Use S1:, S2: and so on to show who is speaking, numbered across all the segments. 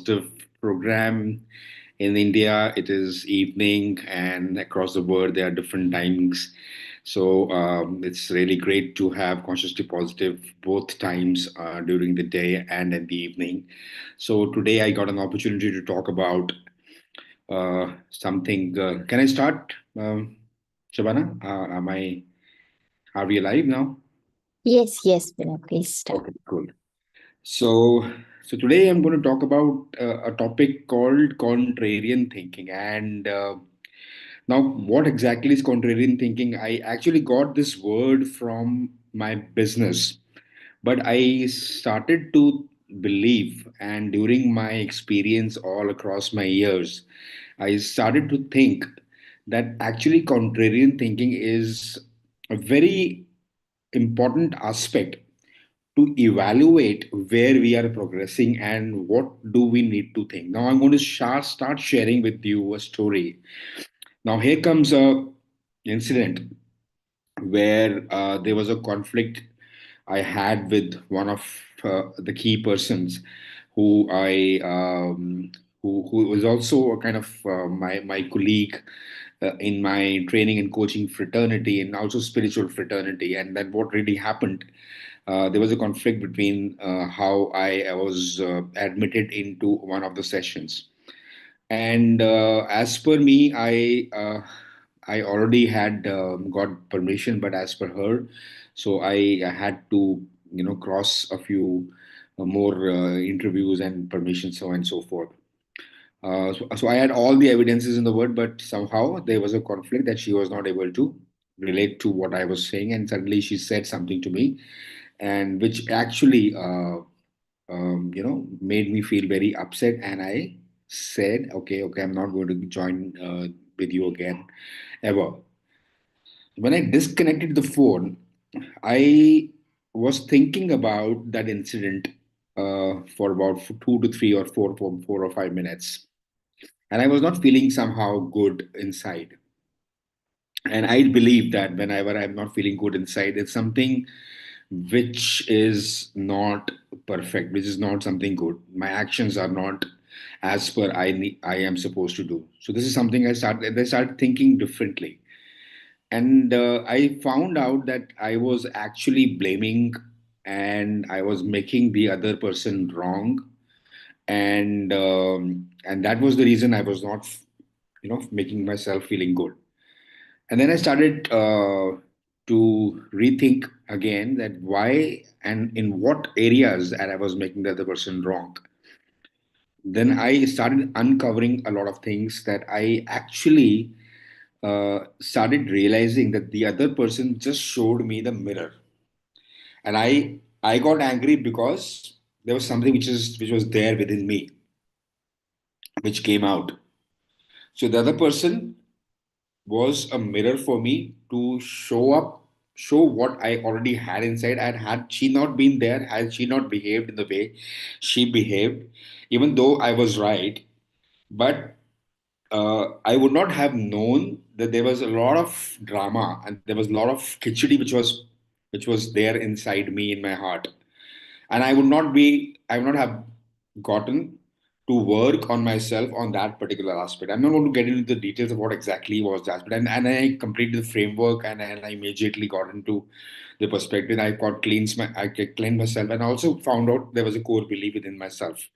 S1: Positive program. In India, it is evening, and across the world, there are different timings. So it's really great to have Consciously Positive both times during the day and in the evening. So today, I got an opportunity to talk about something. Can I start, Shabana? Are we alive now?
S2: Yes, yes, Vinay, please start.
S1: Okay, cool. So, so today I'm going to talk about a topic called contrarian thinking. And now, what exactly is contrarian thinking? I actually got this word from my business, but I started to believe, and during my experience all across my years, I started to think that actually contrarian thinking is a very important aspect to evaluate where we are progressing and what do we need to think. Now I'm going to start sharing with you a story. Now here comes a incident where there was a conflict I had with one of the key persons who I who was also a kind of my colleague in my training and coaching fraternity and also spiritual fraternity. And then what really happened, there was a conflict between how I was admitted into one of the sessions. And as per me, I already had got permission, but as per her, so I had to cross a few more interviews and permissions, so on and so forth. So I had all the evidences in the world, but somehow there was a conflict that she was not able to relate to what I was saying, and suddenly she said something to me, and which actually made me feel very upset. And I said, okay, I'm not going to join with you again ever. When I disconnected the phone, I was thinking about that incident for about 2 to 3 or 4 or 5 minutes, and I was not feeling somehow good inside. And I believe that whenever I'm not feeling good inside, it's something which is not perfect, which is not something good. My actions are not as per I am supposed to do. So this is something I started thinking differently. And I found out that I was actually blaming and I was making the other person wrong. And that was the reason I was not, making myself feeling good. And then I started to rethink again that why and in what areas that I was making the other person wrong. Then I started uncovering a lot of things that I actually started realizing that the other person just showed me the mirror, and I got angry because there was something which was there within me, which came out. So the other person was a mirror for me to show what I already had inside. And had she not been there, had she not behaved in the way she behaved, even though I was right, but I would not have known that there was a lot of drama and there was a lot of khichdi which was there inside me in my heart, and I would not have gotten to work on myself on that particular aspect. I'm not going to get into the details of what exactly was the aspect, and I completed the framework, and I immediately got into the perspective. I cleansed myself, and I also found out there was a core belief within myself.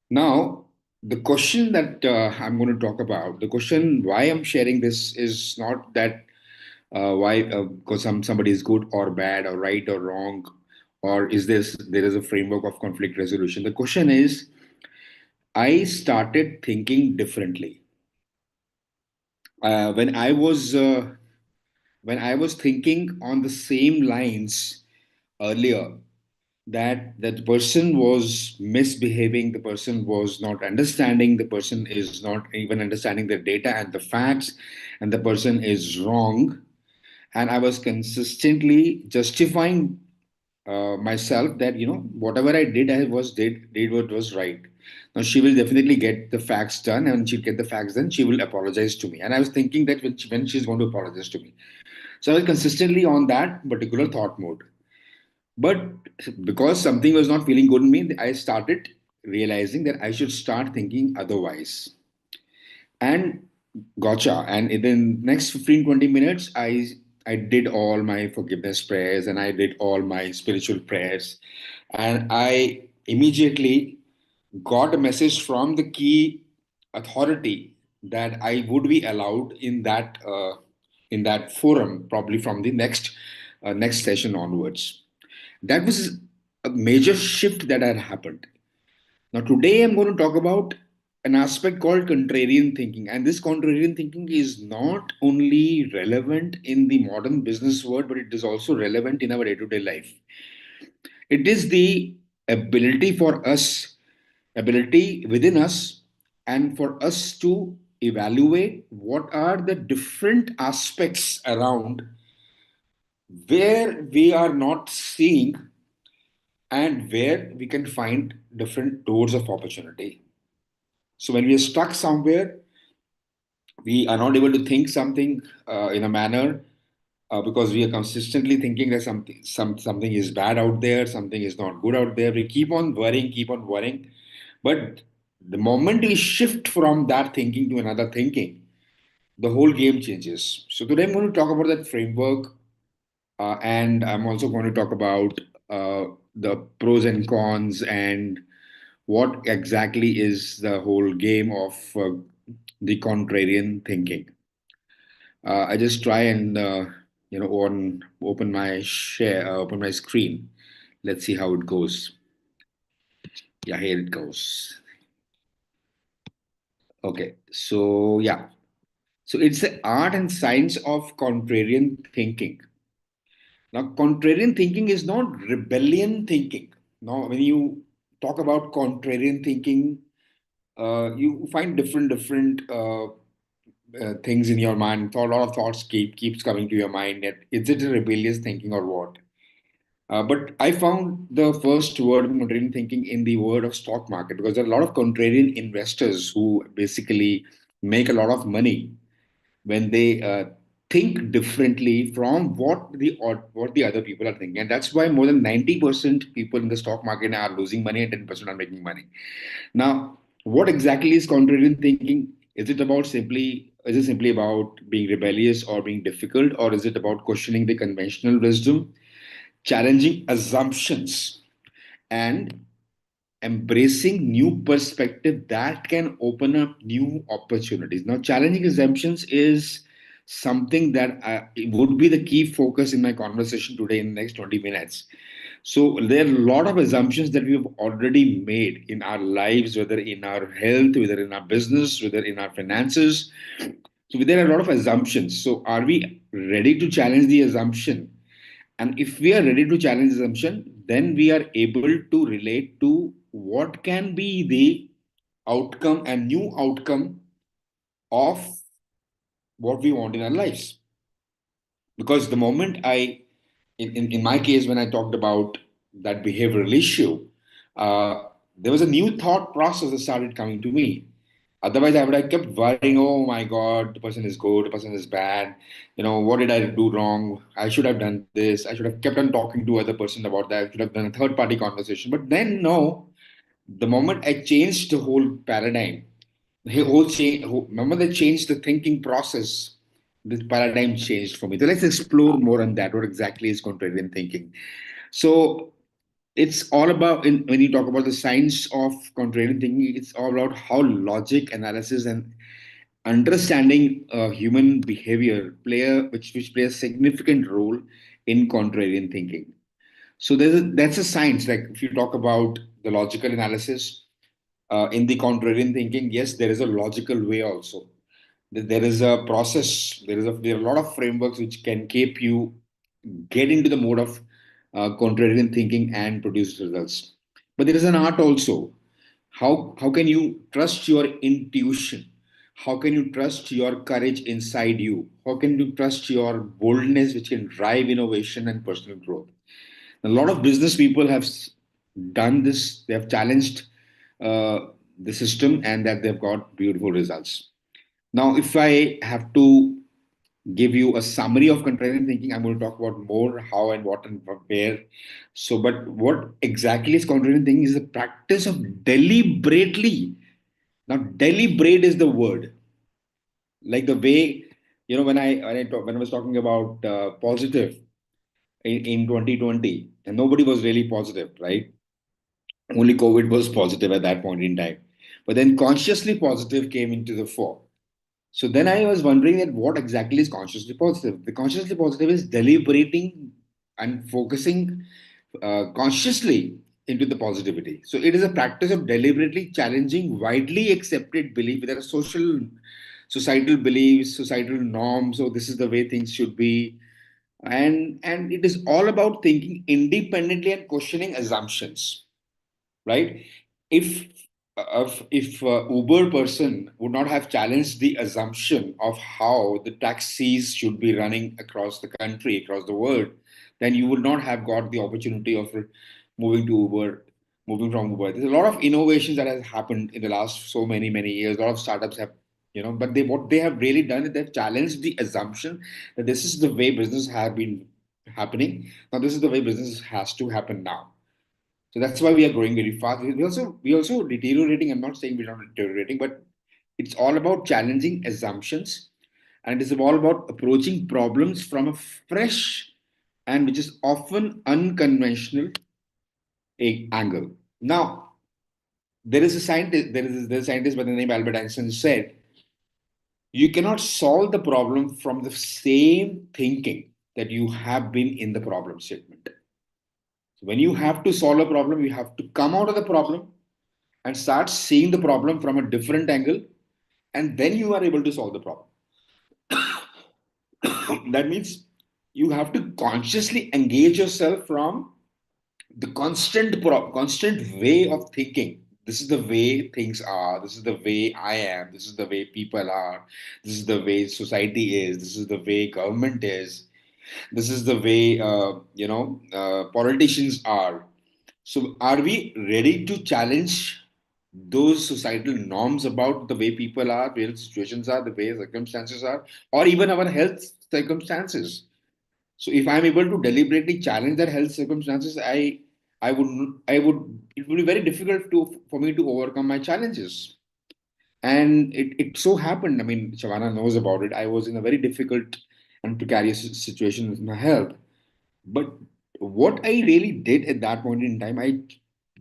S1: Now, the question that I'm going to talk about, the question why I'm sharing this is not that why because somebody is good or bad or right or wrong, or is there is a framework of conflict resolution. The question is, I started thinking differently uh, when I was uh, when I was thinking on the same lines earlier, that the person was misbehaving, the person was not understanding, the person is not even understanding the data and the facts, and the person is wrong. And I was consistently justifying myself that whatever I did, I did what was right. Now she will definitely get the facts done, and when she get the facts done, she will apologize to me. And I was thinking that when she's going to apologize to me, so I was consistently on that particular thought mode. But because something was not feeling good in me, I started. realizing that I should start thinking otherwise. And gotcha. And in the next 15-20 minutes, I did all my forgiveness prayers and I did all my spiritual prayers. And I immediately got a message from the key authority that I would be allowed in that forum, probably from the next session onwards. That was a major shift that had happened. Now, today I'm going to talk about an aspect called contrarian thinking. And this contrarian thinking is not only relevant in the modern business world, but it is also relevant in our day to day life. It is the ability for us, ability within us, and for us to evaluate what are the different aspects around where we are not seeing and where we can find different doors of opportunity. So when we are stuck somewhere, we are not able to think something in a manner because we are consistently thinking that something is bad out there, something is not good out there. We keep on worrying. But the moment we shift from that thinking to another thinking, the whole game changes. So today I'm going to talk about that framework, and I'm also going to talk about the pros and cons and what exactly is the whole game of the contrarian thinking. I just try and open my open my screen. Let's see how it goes. Yeah, here it goes. Okay, so yeah, so it's the art and science of contrarian thinking. Now, contrarian thinking is not rebellion thinking. Now, when you talk about contrarian thinking, you find different things in your mind. A lot of thoughts keeps coming to your mind. That is it a rebellious thinking or what? But I found the first word in contrarian thinking in the word of stock market because there are a lot of contrarian investors who basically make a lot of money when they think differently from what the other people are thinking, and that's why more than 90% people in the stock market are losing money and 10% are making money. Now, what exactly is contrarian thinking? Is it simply about being rebellious or being difficult, or is it about questioning the conventional wisdom, challenging assumptions, and embracing new perspective that can open up new opportunities? Now, challenging assumptions is something that it would be the key focus in my conversation today in the next 20 minutes. So there are a lot of assumptions that we have already made in our lives, whether in our health, whether in our business, whether in our finances. So there are a lot of assumptions. So are we ready to challenge the assumption? And if we are ready to challenge the assumption, then we are able to relate to what can be the outcome and new outcome of what we want in our lives. Because the moment in my case, when I talked about that behavioral issue, there was a new thought process that started coming to me. Otherwise, I would have kept worrying, oh my God, the person is good, the person is bad. What did I do wrong? I should have done this. I should have kept on talking to other person about that. I should have done a third party conversation. But then, no, the moment I changed the whole paradigm, the whole change, remember they changed the thinking process, the paradigm changed for me. So let's explore more on that. What exactly is contrarian thinking? So it's all about when you talk about the science of contrarian thinking, it's all about how logic, analysis, and understanding human behavior which play a significant role in contrarian thinking. So that's a science. Like if you talk about the logical analysis in the contrarian thinking, yes, there is a logical way also. There is a process. There are a lot of frameworks which can keep you get into the mode of contrarian thinking and produce results. But there is an art also. How can you trust your intuition? How can you trust your courage inside you? How can you trust your boldness, which can drive innovation and personal growth? A lot of business people have done this. They have challenged uh, the system, and that they've got beautiful results. Now, if I have to give you a summary of contrarian thinking. I'm going to talk about more how and what and where. So, but what exactly is contrarian thinking is the practice of deliberately. Now, deliberate is the word. Like the way, when I was talking about positive in 2020, and nobody was really positive, right? Only COVID was positive at that point in time. But then consciously positive came into the fore. So then I was wondering that what exactly is consciously positive? The consciously positive is deliberating and focusing consciously into the positivity. So it is a practice of deliberately challenging widely accepted belief. There are societal beliefs, societal norms. So this is the way things should be, and it is all about thinking independently and questioning assumptions, right? If Uber person would not have challenged the assumption of how the taxis should be running across the country, across the world, then you would not have got the opportunity of moving to Uber, moving from Uber. There's a lot of innovations that has happened in the last so many years. A lot of startups have, but they what they have really done is they've challenged the assumption that this is the way business have been happening. Now this is the way business has to happen now. So that's why we are growing very fast. We also deteriorating. I'm not saying we're not deteriorating, but it's all about challenging assumptions, and it is all about approaching problems from a fresh and which is often unconventional angle. Now, there is a scientist. There's a scientist by the name Albert Einstein who said you cannot solve the problem from the same thinking that you have been in the problem statement. So when you have to solve a problem, you have to come out of the problem and start seeing the problem from a different angle, and then you are able to solve the problem. That means you have to consciously engage yourself from the constant way of thinking. This is the way things are, this is the way I am, this is the way people are, this is the way society is, this is the way government is, this is the way politicians are. So are we ready to challenge those societal norms about the way people are, where situations are, the way circumstances are, or even our health circumstances? So if I'm able to deliberately challenge that health circumstances, I would it would be very difficult for me to overcome my challenges. And it so happened, I mean, Shavana knows about it. I was in a very difficult and precarious situation with my health. But what I really did at that point in time, I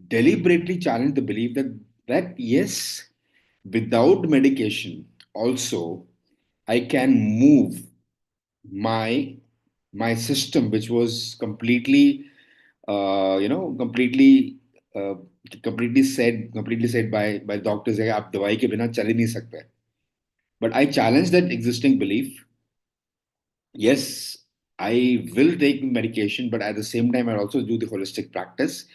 S1: deliberately challenged the belief that yes, without medication, also I can move my my system, which was completely uh, completely said by doctors that आप दवाई के बिना चल ही नहीं सकते. But I challenged that existing belief. Yes, I will take medication, but at the same time, I also do the holistic practice,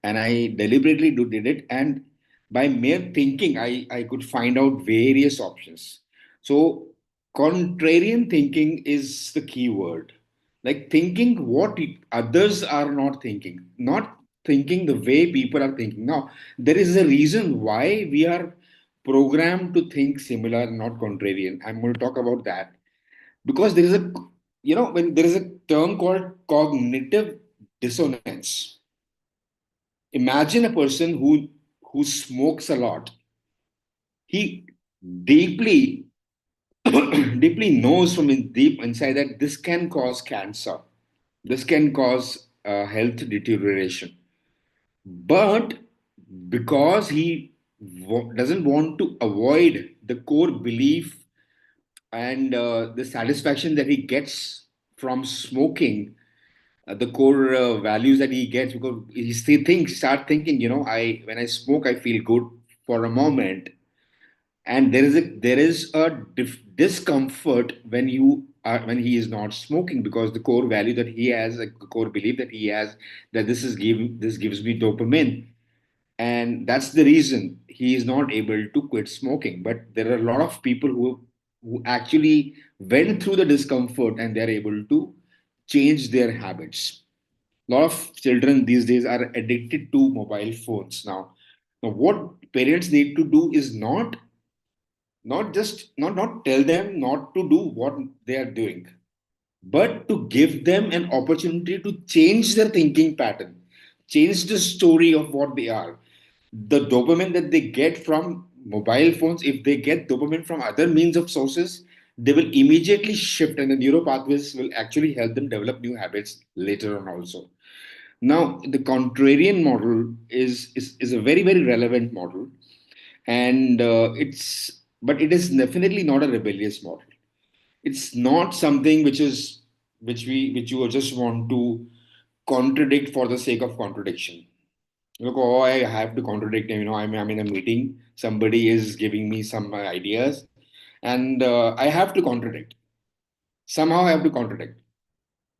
S1: and I deliberately did it. And by mere thinking, I could find out various options. So, contrarian thinking is the key word. Like thinking what others are not thinking, not thinking the way people are thinking. Now, there is a reason why we are programmed to think similar, not contrarian. I'm going to talk about that because there is a when there is a term called cognitive dissonance. Imagine a person who smokes a lot. He deeply deeply knows from his deep inside that this can cause cancer, this can cause health deterioration, but because he doesn't want to avoid the core belief and the satisfaction that he gets from smoking, the core values that he gets, because he still thinks start thinking, I when I smoke I feel good for a moment, and there is a discomfort when you are when he is not smoking, because the core value that he has, a core belief that he has, that this gives me dopamine, and that's the reason he is not able to quit smoking. But there are a lot of people who actually went through the discomfort and they're able to change their habits. A lot of children these days are addicted to mobile phones now. Now what parents need to do is not not tell them not to do what they are doing, but to give them an opportunity to change their thinking pattern, change the story of what they are. The dopamine that they get from mobile phones, if they get dopamine from other means of sources, they will immediately shift, and the neural pathways will actually help them develop new habits later on also. Now, the contrarian model is a very, very relevant model, and but it is definitely not a rebellious model. It's not something which you just want to contradict for the sake of contradiction. Look, oh, I have to contradict him. I'm in a meeting. Somebody is giving me some ideas, and I have to contradict. Somehow, I have to contradict.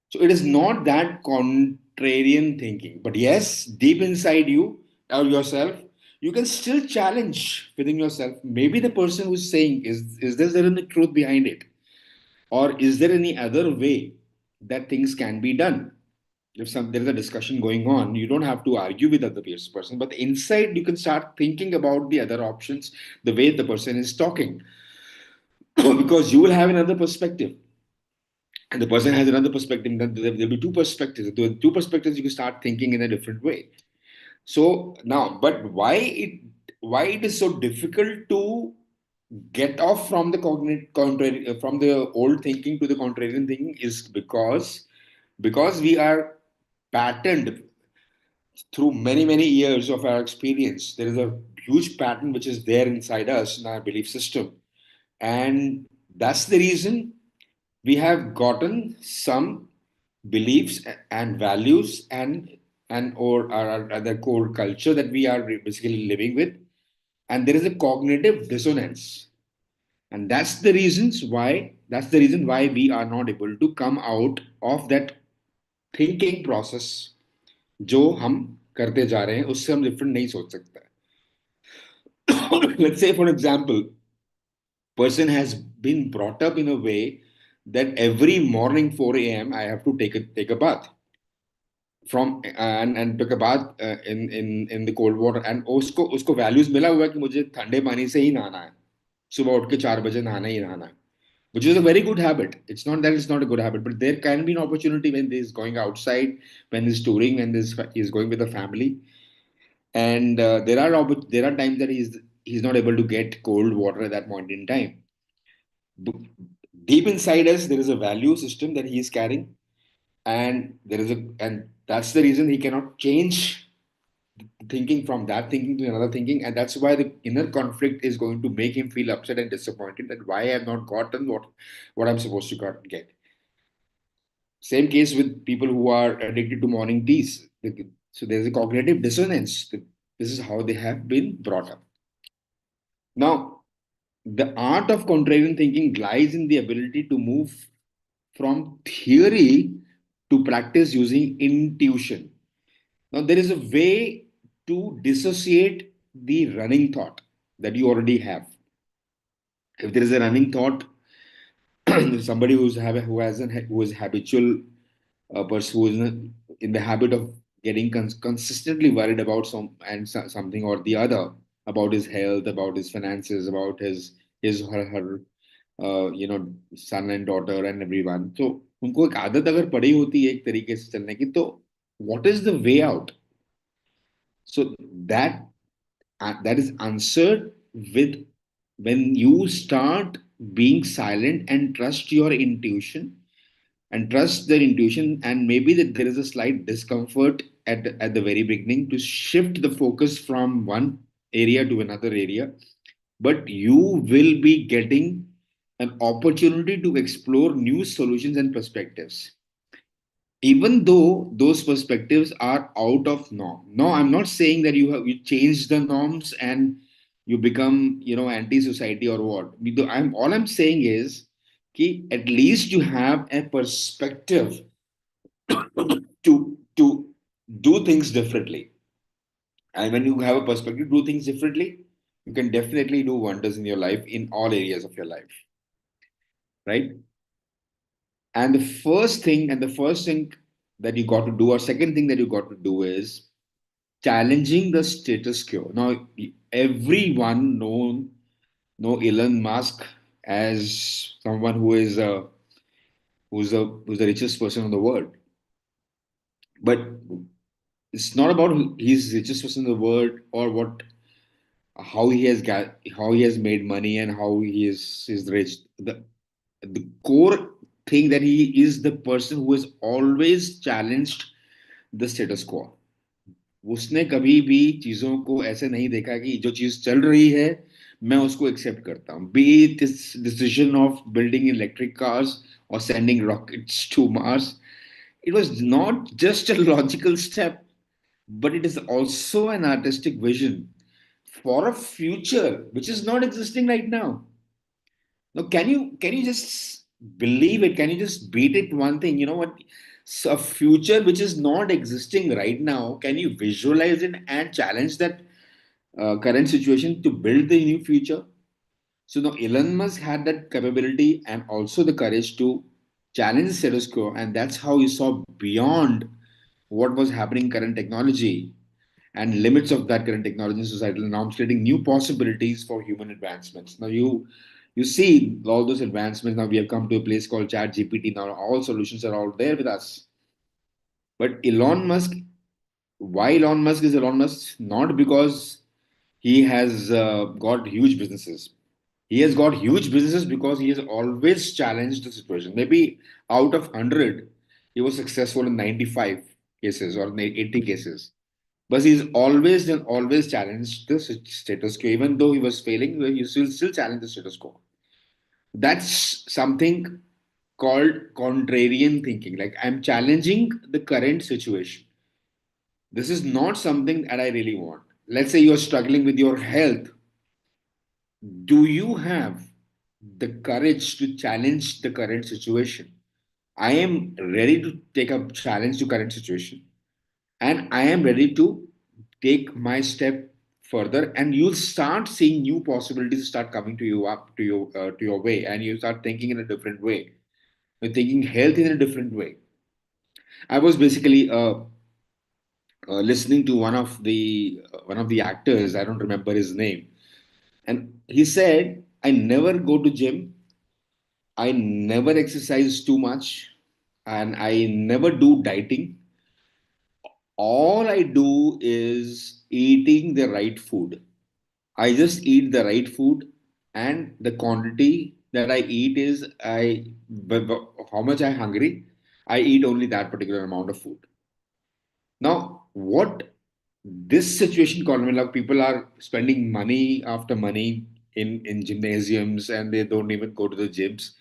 S1: So it is not that contrarian thinking. But yes, deep inside you or yourself, you can still challenge within yourself. Maybe the person who's saying, is there any truth behind it? Or is there any other way that things can be done? If there is a discussion going on, you don't have to argue with other person, but inside you can start thinking about the other options, the way the person is talking, because you will have another perspective, and the person has another perspective. Then there'll be two perspectives. The two perspectives you can start thinking in a different way. So now, but why it is so difficult to get off from the from the old thinking to the contrarian thinking is because we are patterned through many years of our experience. There is a huge pattern which is there inside us in our belief system, and that's the reason we have gotten some beliefs and values and or our other core culture that we are basically living with, and there is a cognitive dissonance, and that's the reason why we are not able to come out of that thinking process जो हम करते जा रहे हैं उससे हम different नहीं सोच सकते. Let's say for example, person has been brought up in a way that every morning 4 a.m. I have to take a bath from and took a bath in the cold water, and उसको उसको values मिला हुआ है कि मुझे ठंडे पानी से ही नहाना है, सुबह उठ के 4 बजे नहाना ही नहाना है, which is a very good habit. It's not that it's not a good habit, but there can be an opportunity when he's going outside, when he's touring, when he's going with a family, and there are times that he's not able to get cold water at that point in time. Deep inside us, there is a value system that he is carrying, and that's the reason he cannot change thinking from that thinking to another thinking, and that's why the inner conflict is going to make him feel upset and disappointed that why I have not gotten what I'm supposed to get. Same case with people who are addicted to morning teas. So there's a cognitive dissonance. This is how they have been brought up. Now, the art of contrarian thinking lies in the ability to move from theory to practice using intuition. Now, there is a way to dissociate the running thought that you already have. If there is a running thought, somebody who is habitual person who is in the habit of getting consistently worried about something or the other, about his health, about his finances, about his or her son and daughter and everyone. So उनको एक आदत अगर पड़ी होती है एक तरीके से चलने की, तो what is the way out? So that is answered with when you start being silent and trust your intuition, and trust their intuition, and maybe that there is a slight discomfort at the very beginning to shift the focus from one area to another area, but you will be getting an opportunity to explore new solutions and perspectives, even though those perspectives are out of norm. No, I'm not saying that you change the norms and you become anti-society or what. I'm saying is कि at least you have a perspective to do things differently. And when you have a perspective to do things differently, you can definitely do wonders in your life in all areas of your life, right? And the first thing that you got to do, or second thing that you got to do, is challenging the status quo. Now, everyone no Elon Musk as someone who's the richest person in the world. But it's not about he's richest person in the world or what how he has made money and how he is rich. The core thing that he is the person who has always challenged the status quo. उसने कभी भी चीजों को ऐसे नहीं देखा कि जो चीज चल रही है मैं उसको एक्सेप्ट करता हूँ, B this decision of building electric cars or sending rockets to Mars. It was not just a logical step, but it is also an artistic vision for a future which is not existing right now. Now, can you just believe it? Can you just beat it? One thing, you know what? So a future which is not existing right now. Can you visualize it and challenge that current situation to build the new future? So now Elon Musk had that capability and also the courage to challenge the status quo, and that's how he saw beyond what was happening in current technology and limits of that current technology in societal norms, creating new possibilities for human advancements. Now you see all those advancements. Now we have come to a place called Chat GPT. Now all solutions are out there with us. But Elon Musk, why Elon Musk is Elon Musk? Not because he has got huge businesses. He has got huge businesses because he has always challenged the situation. Maybe out of 100, he was successful in 95 cases or 80 cases. But he's always and always challenged the status quo. Even though he was failing, he still challenged the status quo. That's something called contrarian thinking. Like I'm challenging the current situation. This is not something that I really want. Let's say you're struggling with your health. Do you have the courage to challenge the current situation? I am ready to take a challenge to current situation, and I am ready to take my step further. And you'll start seeing new possibilities start coming to you up to your way, and you start thinking in a different way. You're thinking health in a different way. I was basically listening to one of the actors. I don't remember his name, and he said, "I never go to gym. I never exercise too much, and I never do dieting. All I do is eating the right food. I just eat the right food, and the quantity that I eat is how much I'm hungry. I eat only that particular amount of food." Now, what this situation called, I mean, like people are spending money after money in gymnasiums, and they don't even go to the gyms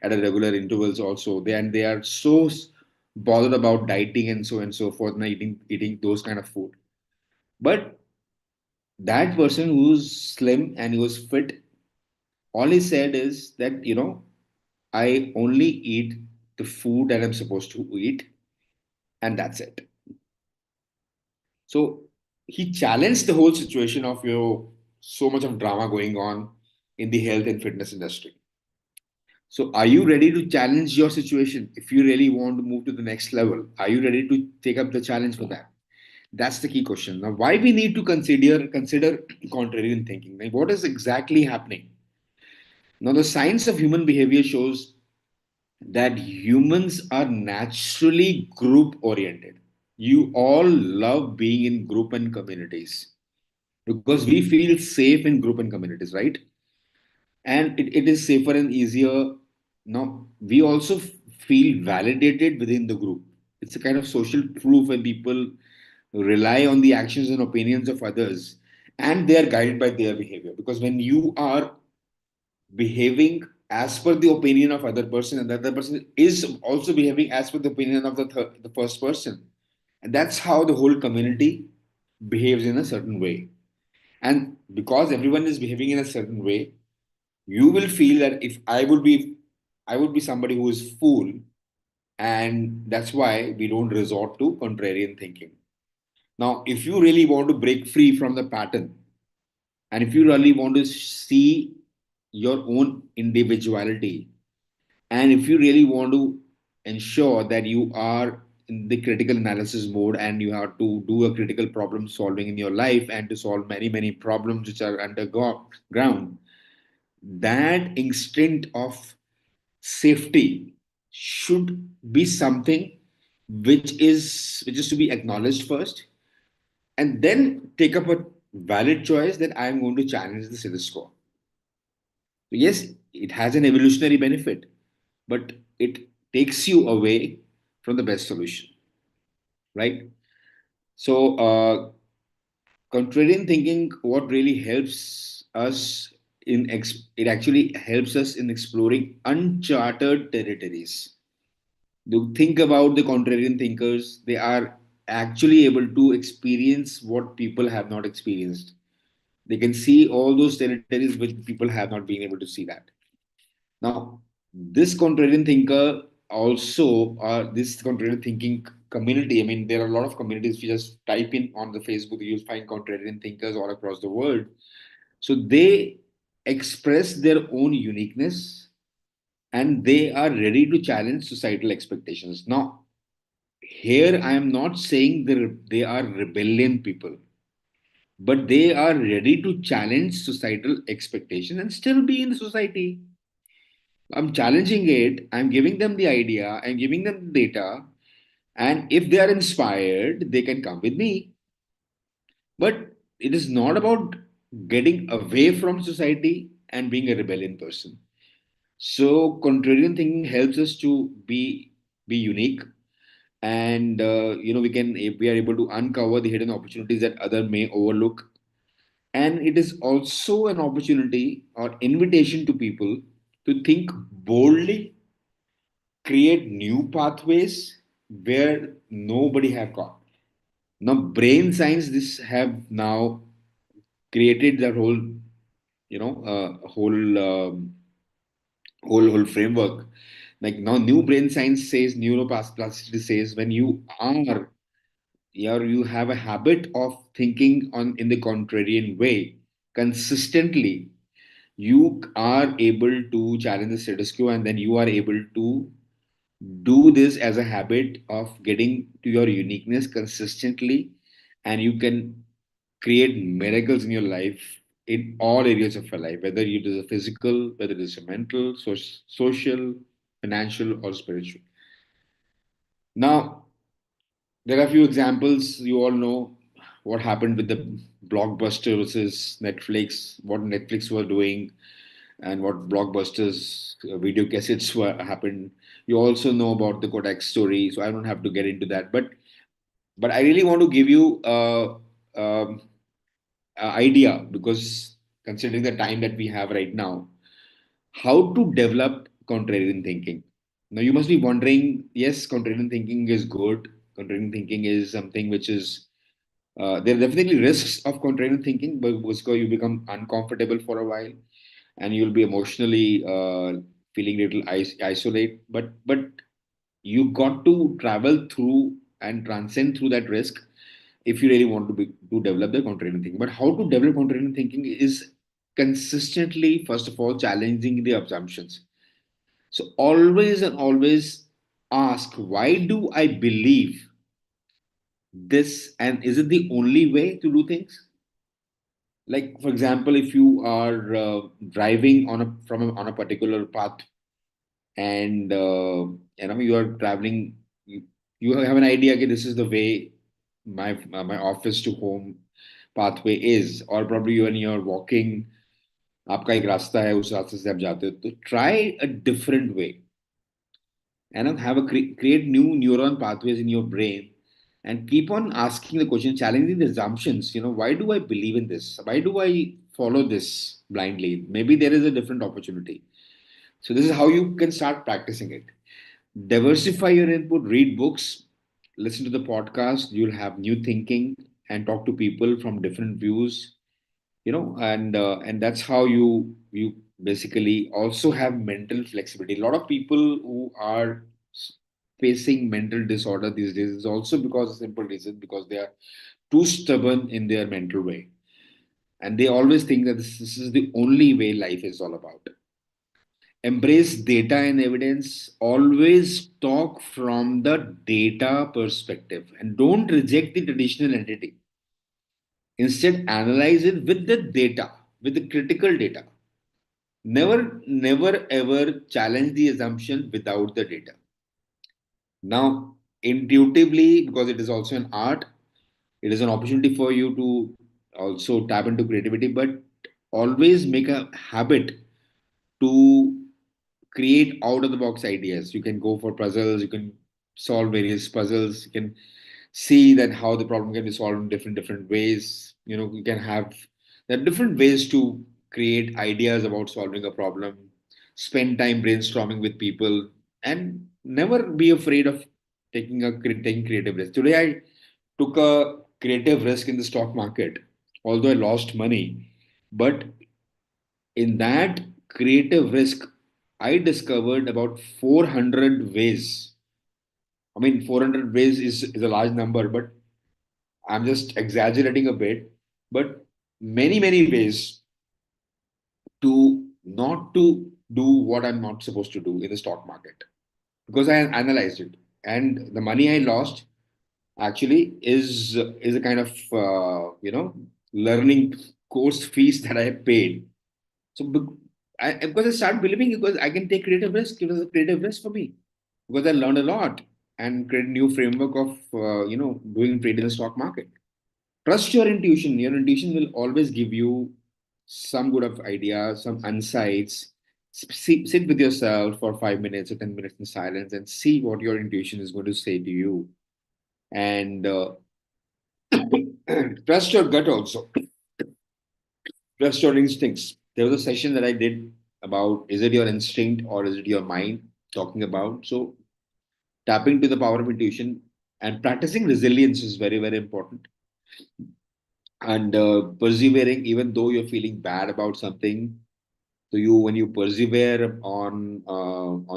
S1: at a regular intervals also. They are so bothered about dieting and so forth, and eating those kind of food. But that person who's slim and who's fit, all he said is that, I only eat the food that I'm supposed to eat, and that's it. So he challenged the whole situation of, so much of drama going on in the health and fitness industry. So are you ready to challenge your situation? If you really want to move to the next level, are you ready to take up the challenge for that? That's the key question. Now, why we need to consider contrarian thinking? Like, what is exactly happening? Now, the science of human behavior shows that humans are naturally group oriented. You all love being in group and communities because we feel safe in group and communities, right? And it is safer and easier. Now, we also feel validated within the group. It's a kind of social proof when people rely on the actions and opinions of others, and they are guided by their behavior. Because when you are behaving as per the opinion of other person, and the other person is also behaving as per the opinion of the first person, and that's how the whole community behaves in a certain way. And because everyone is behaving in a certain way, you will feel that if I would be somebody who is fool, and that's why we don't resort to contrarian thinking. Now, if you really want to break free from the pattern, and if you really want to see your own individuality, and if you really want to ensure that you are in the critical analysis mode, and you have to do a critical problem solving in your life and to solve many, many problems which are underground, that instinct of safety should be something which is to be acknowledged first, and then take up a valid choice that I am going to challenge the status quo. So yes, it has an evolutionary benefit, but it takes you away from the best solution, right? So, contrarian thinking, what really helps us it actually helps us in exploring uncharted territories. Do think about the contrarian thinkers; they are actually able to experience what people have not experienced. They can see all those territories which people have not been able to see that. Now, this contrarian thinker also, this contrarian thinking community, I mean, there are a lot of communities. If you just type in on the Facebook, you'll find contrarian thinkers all across the world. So they express their own uniqueness and they are ready to challenge societal expectations. Now, here I am not saying they are rebellion people, but they are ready to challenge societal expectations and still be in the society. I'm challenging it, I'm giving them the idea, I'm giving them the data, and if they are inspired, they can come with me. But it is not about getting away from society and being a rebellion person. So contrarian thinking helps us to be unique, and we are able to uncover the hidden opportunities that other may overlook. And it is also an opportunity or invitation to people to think boldly, create new pathways where nobody have gone. Now, brain science this have now created that whole, whole framework. Like now, new brain science says, neuroplasticity says, when you have a habit of thinking on in the contrarian way consistently, you are able to challenge the status quo, and then you are able to do this as a habit of getting to your uniqueness consistently, and you can create miracles in your life in all areas of your life, whether it is a physical, whether it is a mental, social, financial, or spiritual. Now, there are a few examples. You all know what happened with the blockbuster versus Netflix, what Netflix were doing, and what blockbusters video cassettes were happened. You also know about the Kodak story, so I don't have to get into that. But I really want to give you um, a idea, because considering the time that we have right now, how to develop contrarian thinking. Now you must be wondering, yes, contrarian thinking is good. Contrarian thinking is something which is there are definitely risks of contrarian thinking, but because you become uncomfortable for a while and you'll be emotionally feeling a little isolate. But you got to travel through and transcend through that risk if you really want to develop the contrarian thinking. But how to develop contrarian thinking is consistently, first of all, challenging the assumptions. So always and always ask, why do I believe this, and is it the only way to do things? Like for example, if you are driving on a particular path, and you are traveling, you have an idea, okay, this is the way my office to home pathway is, or probably you, when you're walking, आपका एक रास्ता है, उस रास्ते से आप जाते हो, तो try a different way, and have a create new neuron pathways in your brain, and keep on asking the question, challenging the assumptions. Why do I believe in this? Why do I follow this blindly? Maybe there is a different opportunity. So this is how you can start practicing it. Diversify your input, read books, listen to the podcast, you'll have new thinking, and talk to people from different views, and that's how you basically also have mental flexibility. A lot of people who are facing mental disorder these days is also because of simple reason, because they are too stubborn in their mental way, and they always think that this is the only way life is all about. Embrace data and evidence. Always talk from the data perspective and don't reject the traditional entity. Instead, analyze it with the data, with the critical data. Never ever challenge the assumption without the data. Now, intuitively, because it is also an art, it is an opportunity for you to also tap into creativity, but always make a habit to create out of the box ideas. You can go for puzzles, you can solve various puzzles, you can see that how the problem can be solved in different ways. You can have there are different ways to create ideas about solving a problem. Spend time brainstorming with people, and never be afraid of taking creative risk. Today I took a creative risk in the stock market, although I lost money. But in that creative risk, I discovered about 400 ways. I mean, 400 ways is a large number, but I'm just exaggerating a bit. But many ways to not to do what I'm not supposed to do in the stock market, because I analyzed it, and the money I lost actually is a kind of learning course fees that I paid. So because I started believing, because I can take creative risk, it was a creative risk for me, because I learned a lot and created a new framework of doing trade in the stock market. Trust your intuition. Your intuition will always give you some good of ideas, some insights. Sit with yourself for 5 minutes or 10 minutes in silence and see what your intuition is going to say to you. And trust your gut also. Trust your instincts. There was a session that I did about, is it your instinct or is it your mind talking about? So tapping to the power of intuition and practicing resilience is very important. And persevering, even though you're feeling bad about something. So when you persevere on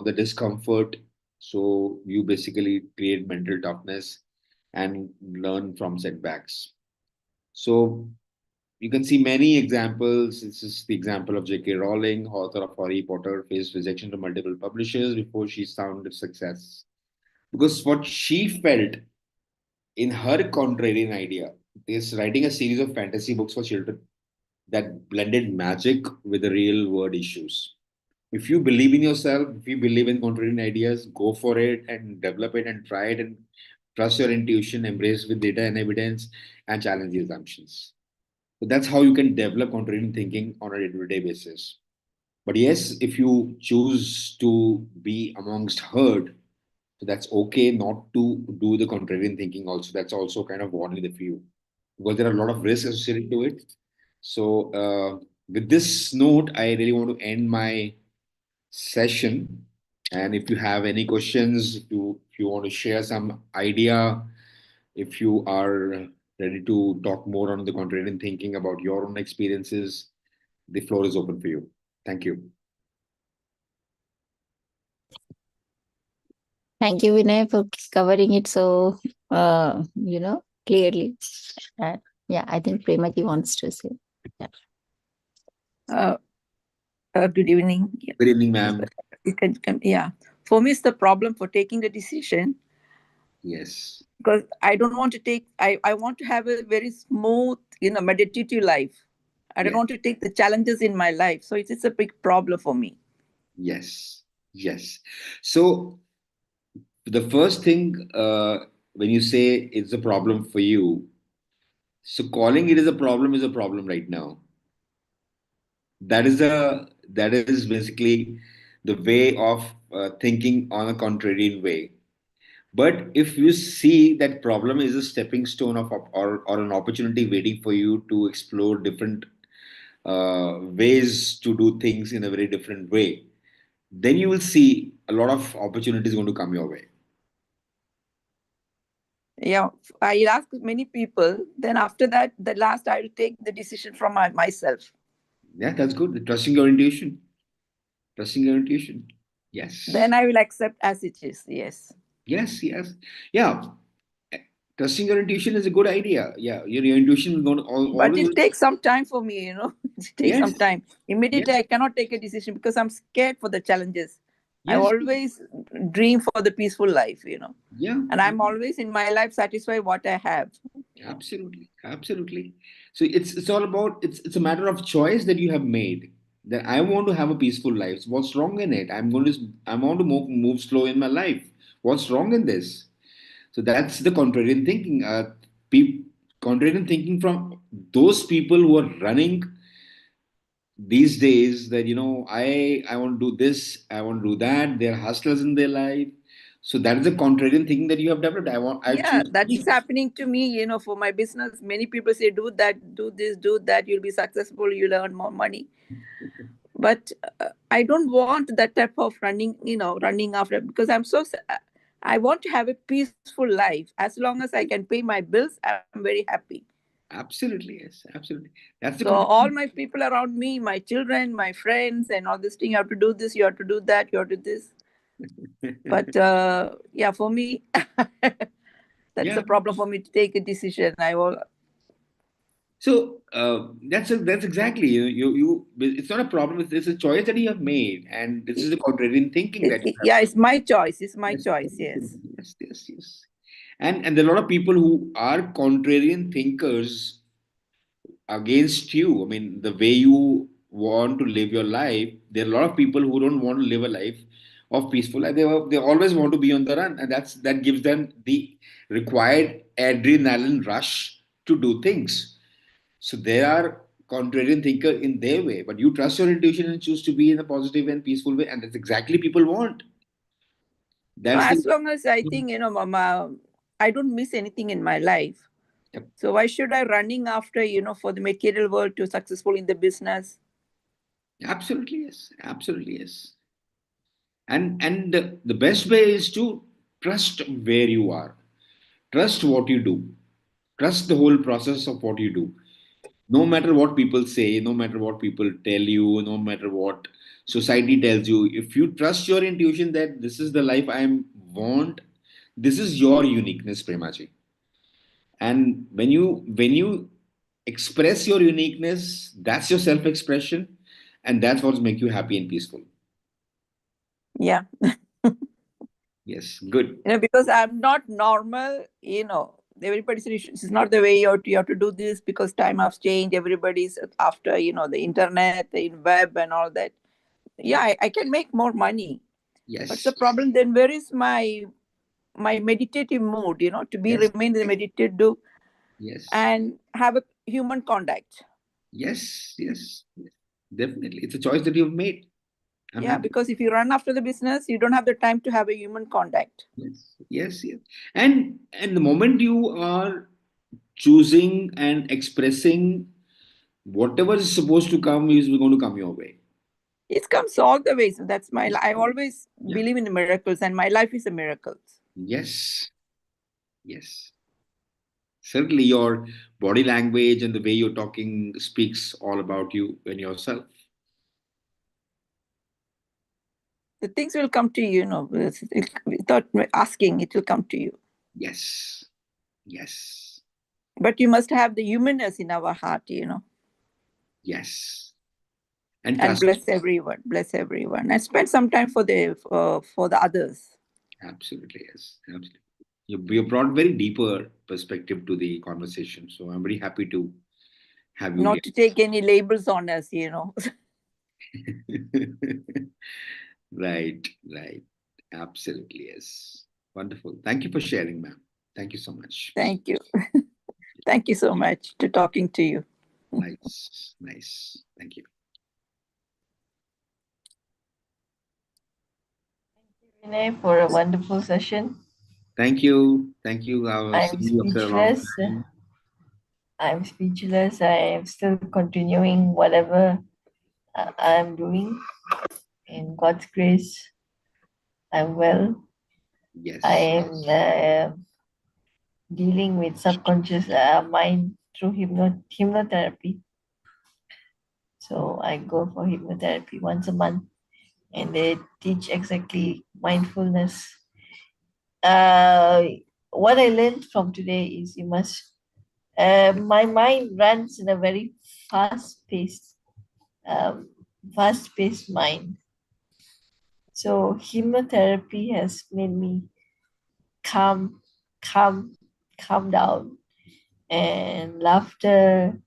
S1: the discomfort, so you basically create mental toughness and learn from setbacks. So you can see many examples. This is the example of J.K. Rowling, author of Harry Potter, faced rejection from multiple publishers before she found success. Because what she felt in her contrarian idea is writing a series of fantasy books for children that blended magic with the real world issues. If you believe in yourself, if you believe in contrarian ideas, go for it and develop it and try it and trust your intuition, embrace with data and evidence, and challenge the assumptions. So that's how you can develop contrarian thinking on a day-to-day basis. But yes, if you choose to be amongst herd, so that's okay not to do the contrarian thinking also. That's also kind of warning the few, because there are a lot of risks associated to it. So with this note, I really want to end my session. And if you have any questions, if you want to share some idea, if you are ready to talk more on the contrarian thinking about your own experiences, the floor is open for you. Thank you.
S2: Thank you, Vinay, for covering it so, clearly. Uh, yeah, I think Premati wants to say. Yeah.
S3: Uh, Good evening. Yeah.
S1: Good evening, ma'am.
S3: Yeah. For me, it's the problem for taking a decision
S1: Yes.
S3: because I don't want to take. I want to have a very smooth, meditative life. I don't
S1: Yes.
S3: want to take the challenges in my life. So it's a big problem for me.
S1: Yes. Yes. So the first thing, when you say it's a problem for you, so calling it as a problem is a problem right now. That is basically the way of thinking on a contrarian way. But if you see that problem is a stepping stone or an opportunity waiting for you to explore different ways to do things in a very different way, then you will see a lot of opportunities going to come your way.
S3: Yeah. I ask many people. Then after that, the last I will take the decision from myself.
S1: Yeah, that's good. Trusting your intuition. Trusting your intuition.
S3: Then
S1: Yes.
S3: I will accept as it is. Yes.
S1: Yes. Yes. Yeah. Trusting your intuition is a good idea. Yeah. Your intuition is going to
S3: But
S1: always.
S3: it takes some time for me. It takes some
S1: Yes.
S3: time. Immediately,
S1: Yes.
S3: I cannot take a decision because I'm scared for the challenges. I
S1: Yes.
S3: always dream for the peaceful life.
S1: Yeah.
S3: And I'm always in my life satisfied what I have.
S1: Absolutely. Absolutely. So it's all about it's a matter of choice that you have made. that I want to have a peaceful life. So what's wrong in it? I want to move slow in my life. What's wrong in this? So that's the contrarian thinking. Contrarian thinking from those people who are running these days, that I want to do this, I want to do that. They're hustlers in their life. So that is the contrarian thinking that you have developed. I
S3: Yeah,
S1: choose
S3: that is
S1: peace.
S3: happening to me, for my business. Many people say, do that, do this, do that, you'll be successful, you'll earn more money. But I don't want that type of running after, because I want to have a peaceful life. As long as I can pay my bills, I'm very happy.
S1: Absolutely, yes, absolutely. That's the
S3: So all
S1: contrarian.
S3: my people around me, my children, my friends, and all this thing, you have to do this, you have to do that, you have to do this. But yeah, for me, that's
S1: Yeah.
S3: a problem for me to take a decision.
S1: So that's exactly It's not a problem. It's a choice that you have made, and this is the contrarian thinking that you have.
S3: Yeah, it's my choice. It's my
S1: Yes,
S3: choice. Yes.
S1: yes, yes, yes. And there are a lot of people who are contrarian thinkers against you. I mean, the way you want to live your life, there are a lot of people who don't want to live a life of peaceful life. They always want to be on the run, and that gives them the required adrenaline rush to do things. So they are contrarian thinker in their way, but you trust your intuition and choose to be in a positive and peaceful way, and that's exactly people want.
S3: No,
S1: That's the
S3: as long as I think, Mama, I don't miss anything in my life.
S1: Yep.
S3: So why should I running after, for the material world to successful in the business?
S1: Absolutely yes, absolutely yes. And the best way is to trust where you are, trust what you do, trust the whole process of what you do. No matter what people say, no matter what people tell you, no matter what society tells you, if you trust your intuition that this is the life want, this is your uniqueness, Premaji. And when you express your uniqueness, that's your self-expression, and that's what make you happy and peaceful.
S3: Yeah.
S1: Yes, good.
S3: Because I'm not normal, everybody says it's not the way you have to do this, because time has changed. Everybody's after, the internet, the web and all that. Yeah,
S1: Yes,
S3: I can make more money. What's the
S1: yes,
S3: problem then? Where is my meditative mood, to be
S1: yes,
S3: remain in the meditative
S1: yes,
S3: and have a human contact.
S1: yes, yes, yes. Definitely, it's a choice that you've made. I'm
S3: Yeah,
S1: happy.
S3: because if you run after the business, you don't have the time to have a human contact.
S1: Yes, yes, yes. And the moment you are choosing and expressing, whatever is supposed to come is going to come your way.
S3: It comes all the way. So that's I always
S1: Yeah.
S3: believe in the miracles, and my life is a miracle.
S1: Yes. Yes. Certainly, your body language and the way you're talking speaks all about you and yourself.
S3: The things will come to you, without asking, it will come to you.
S1: Yes. Yes.
S3: But you must have the humanness in our heart.
S1: Yes. And
S3: And
S1: trust.
S3: bless everyone, and spend some time for the others.
S1: Absolutely. Yes. Absolutely. You brought very deeper perspective to the conversation. So I'm very happy to have you
S3: Not to take any labels on us.
S1: here. Right. Right. Absolutely. Yes. Wonderful. Thank you for sharing, ma'am. Thank you so much.
S3: Thank you. Thank you so much to talking to you.
S1: Nice. Nice. Thank you.
S4: Vinay, for a wonderful session.
S1: Thank you. Thank you. I was
S4: I'm
S1: seeing you after a long
S4: speechless.
S1: time.
S4: I'm speechless. I am still continuing whatever I'm doing. In God's grace, I'm well. I
S1: Yes.
S4: am dealing with subconscious mind through hypnotherapy. So I go for hypnotherapy once a month, and they teach exactly mindfulness. Uh, what I learned from today is you must. My mind runs in a very fast-paced, um, fast-paced mind. So hypnotherapy has made me calm, calm, calm down, and laughter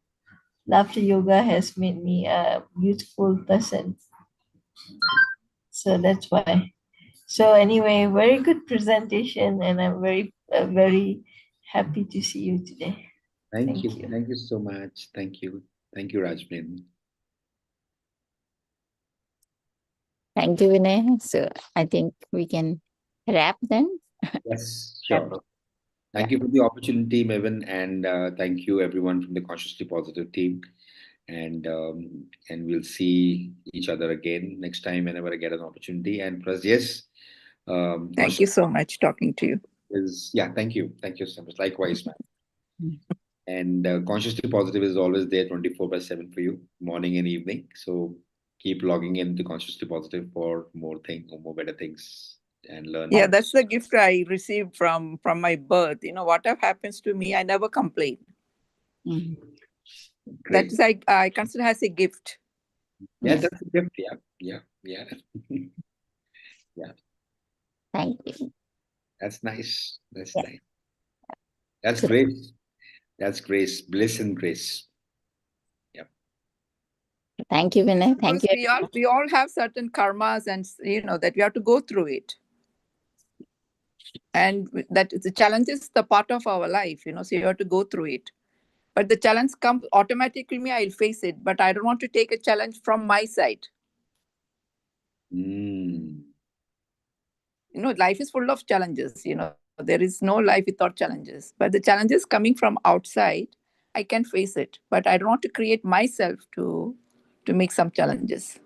S4: laughter yoga has made me a beautiful person. So that's why. So anyway, very good presentation, and I'm very happy to see you today.
S1: Thank
S4: Thank
S1: you.
S4: you.
S1: Thank you so much. Thank you. Thank you, Rajmin.
S2: Thank you, Vinay. So I think we can wrap then.
S1: Yes,
S2: Wrap
S1: sure.
S2: it.
S1: Thank you for the opportunity, Mevin, and thank you everyone from the Consciously Positive team. And we'll see each other again next time whenever I get an opportunity. And plus, yes,
S3: Thank you so much talking to you.
S1: thank you so much. Likewise, man.
S2: Mm.
S1: And Consciously Positive is always there 24/7 for you, morning and evening. So keep logging in to Consciously Positive for more things, more better things, and learn
S3: Yeah,
S1: more.
S3: that's the gift I received from my birth. Whatever happens to me, I never complain.
S2: Mm.
S3: That
S1: Great.
S3: is, I consider as a gift.
S1: Yeah,
S2: Yes.
S1: that's a gift. Yeah. Yeah.
S2: Thank you.
S1: That's nice. That's
S2: Yeah.
S1: nice. That's
S2: So
S1: grace. That's grace, bliss and grace. Yep.
S2: thank you, Vinay. Thank
S3: Because
S2: you.
S3: we all have certain karmas, and that we have to go through it. And that the challenge is the part of our life, so you have to go through it. But the challenge comes automatically, I'll face it, but I don't want to take a challenge from my side.
S1: Mm.
S3: Life is full of challenges. There is no life without challenges, but the challenges coming from outside, I can face it, but I don't want to create myself to make some challenges.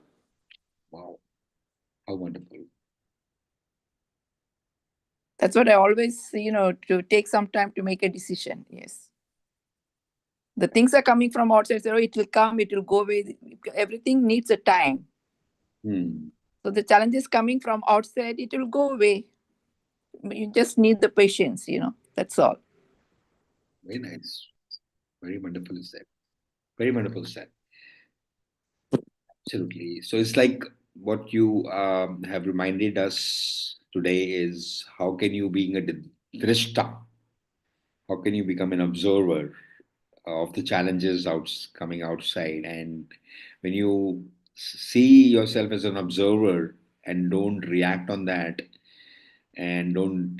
S1: Wow. How wonderful.
S3: That's what I always, to take some time to make a decision. Yes. The things are coming from outside, so it will come, it will go away. Everything needs a time.
S1: Hmm.
S3: So the challenge is coming from outside, it will go away. You just need the patience, that's all.
S1: Very nice. Very wonderful said. Very wonderful said. Absolutely. So it's like what you have reminded us today is how can you being a drishta? How can you become an observer of the challenges coming outside? And when you see yourself as an observer and don't react on that and don't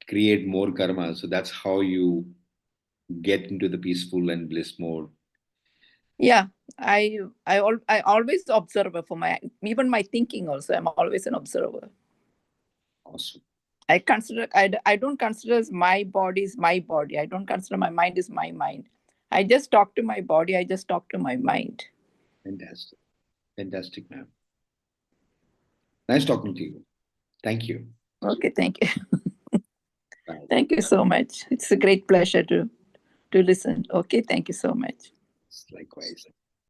S1: create more karma, so that's how you get into the peaceful and bliss mode.
S3: Yeah, I always observe for even my thinking also. I'm always an observer.
S1: Awesome.
S3: I don't consider as my body is my body. I don't consider my mind is my mind. I just talk to my body. I just talk to my mind.
S1: Fantastic. Fantastic, ma'am. Nice talking to you. Thank you.
S3: Okay, thank you.
S1: Bye.
S3: Thank you so much. It's a great pleasure to listen. Okay, thank you so much.
S1: Likewise.